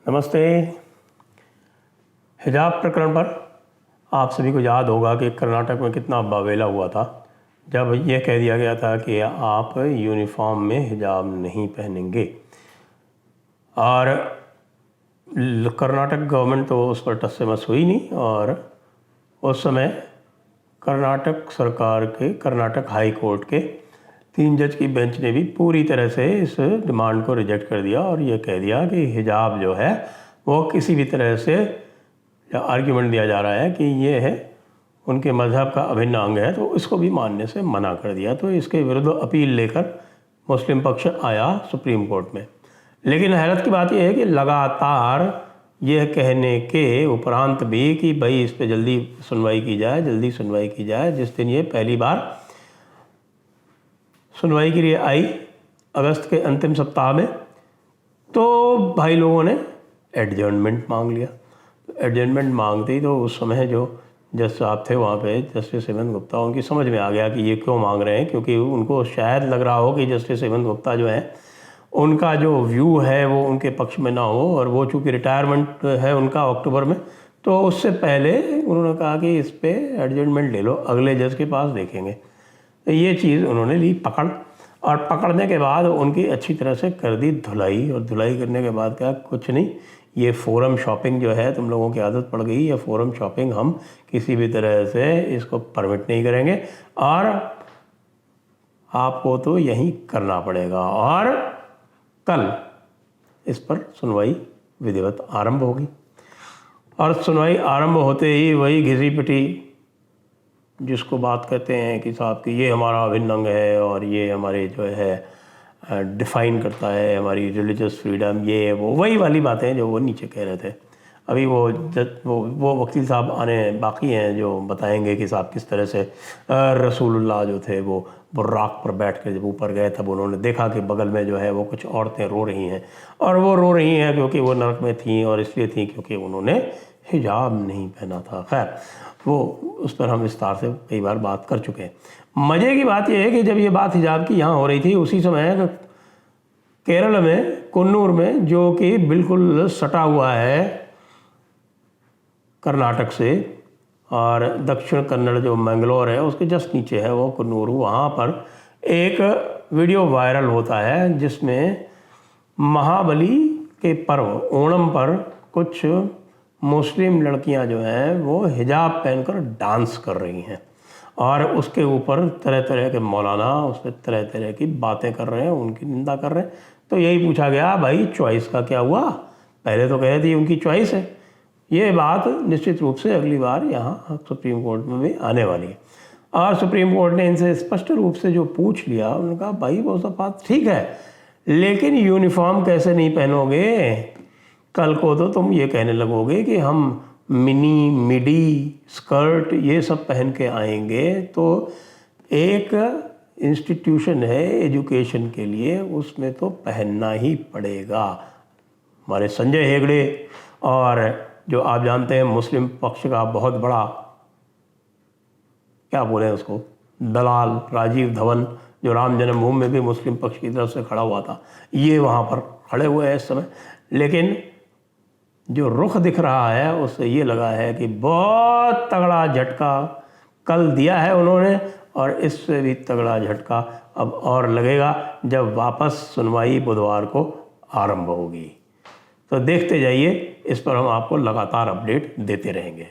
नमस्ते। हिजाब प्रकरण पर आप सभी को याद होगा कि कर्नाटक में कितना बवाल हुआ था जब यह कह दिया गया था कि आप यूनिफॉर्म में हिजाब नहीं पहनेंगे। और कर्नाटक गवर्नमेंट तो उस पर टस से मस हुई नहीं, और उस समय कर्नाटक सरकार के कर्नाटक हाई कोर्ट के 3 जज की बेंच ने भी पूरी तरह से इस डिमांड को रिजेक्ट कर दिया और ये कह दिया कि हिजाब जो है वो किसी भी तरह से आर्ग्यूमेंट दिया जा रहा है कि ये है उनके मज़हब का अभिन्न अंग है, तो इसको भी मानने से मना कर दिया। तो इसके विरुद्ध अपील लेकर मुस्लिम पक्ष आया सुप्रीम कोर्ट में। लेकिन हैरत की बात यह है कि लगातार यह कहने के उपरांत भी कि भाई इस पर जल्दी सुनवाई की जाए, जल्दी सुनवाई की जाए। जिस दिन ये पहली बार सुनवाई के लिए आई अगस्त के अंतिम सप्ताह में, तो भाई लोगों ने एडजर्नमेंट मांग लिया। एडजर्नमेंट मांगते ही तो उस समय जो जज साहब थे वहाँ पे, जस्टिस हेमंत गुप्ता, उनकी समझ में आ गया कि ये क्यों मांग रहे हैं, क्योंकि उनको शायद लग रहा हो कि जस्टिस हेमंत गुप्ता जो है उनका जो व्यू है वो उनके पक्ष में ना हो, और वो चूँकि रिटायरमेंट है उनका अक्टूबर में, तो उससे पहले उन्होंने कहा कि इस पर एडजर्नमेंट ले लो, अगले जज के पास देखेंगे। तो ये चीज़ उन्होंने ली पकड़, और पकड़ने के बाद उनकी अच्छी तरह से कर दी धुलाई। और धुलाई करने के बाद क्या, कुछ नहीं, ये फोरम शॉपिंग जो है तुम लोगों की आदत पड़ गई, ये फोरम शॉपिंग हम किसी भी तरह से इसको परमिट नहीं करेंगे और आपको तो यहीं करना पड़ेगा। और कल इस पर सुनवाई विधिवत आरंभ होगी। और सुनवाई आरंभ होते ही वही घिसी पिटी जिसको बात कहते हैं कि साहब कि ये हमारा अभिन्न अंग है और ये हमारे जो है डिफ़ाइन करता है हमारी रिलीजियस फ्रीडम, ये वो वही वाली बातें जो वो नीचे कह रहे थे। अभी वो वकील साहब आने बाकी हैं जो बताएंगे कि साहब किस तरह से रसूलुल्लाह जो थे वो बुर्राक पर बैठ कर जब ऊपर गए तब उन्होंने देखा कि बगल में जो है वो कुछ औरतें रो रही हैं, और वो रो रही हैं क्योंकि वो नरक में थीं, और इसलिए थीं क्योंकि उन्होंने हिजाब नहीं पहना था। खैर, वो उस पर हम विस्तार से कई बार बात कर चुके हैं। मज़े की बात यह है कि जब ये बात हिजाब की यहाँ हो रही थी, उसी समय केरल में कुन्नूर में, जो कि बिल्कुल सटा हुआ है कर्नाटक से, और दक्षिण कन्नड़ जो मैंगलोर है उसके जस्ट नीचे है वो कुन्नूर, वहाँ पर एक वीडियो वायरल होता है जिसमें महाबली के पर्व ओणम पर कुछ मुस्लिम लड़कियां जो हैं वो हिजाब पहनकर डांस कर रही हैं, और उसके ऊपर तरह तरह के मौलाना उस पर तरह तरह की बातें कर रहे हैं, उनकी निंदा कर रहे हैं। तो यही पूछा गया, भाई चॉइस का क्या हुआ? पहले तो कह रही थी उनकी चॉइस है। ये बात निश्चित रूप से अगली बार यहाँ सुप्रीम कोर्ट में भी आने वाली है, और सुप्रीम कोर्ट ने इनसे स्पष्ट रूप से जो पूछ लिया, उन्होंने कहा भाई वो सब बात ठीक है, लेकिन यूनिफॉर्म कैसे नहीं पहनोगे? कल को तो तुम ये कहने लगोगे कि हम मिनी मिडी स्कर्ट ये सब पहन के आएंगे, तो एक इंस्टीट्यूशन है एजुकेशन के लिए, उसमें तो पहनना ही पड़ेगा। हमारे संजय हेगड़े, और जो आप जानते हैं मुस्लिम पक्ष का बहुत बड़ा, क्या बोले उसको, दलाल राजीव धवन, जो राम जन्मभूमि में भी मुस्लिम पक्ष की तरफ से खड़ा हुआ था, ये वहाँ पर खड़े हुए हैं इस समय। लेकिन जो रुख दिख रहा है उससे ये लगा है कि बहुत तगड़ा झटका कल दिया है उन्होंने, और इससे भी तगड़ा झटका अब और लगेगा जब वापस सुनवाई बुधवार को आरंभ होगी। तो देखते जाइए, इस पर हम आपको लगातार अपडेट देते रहेंगे।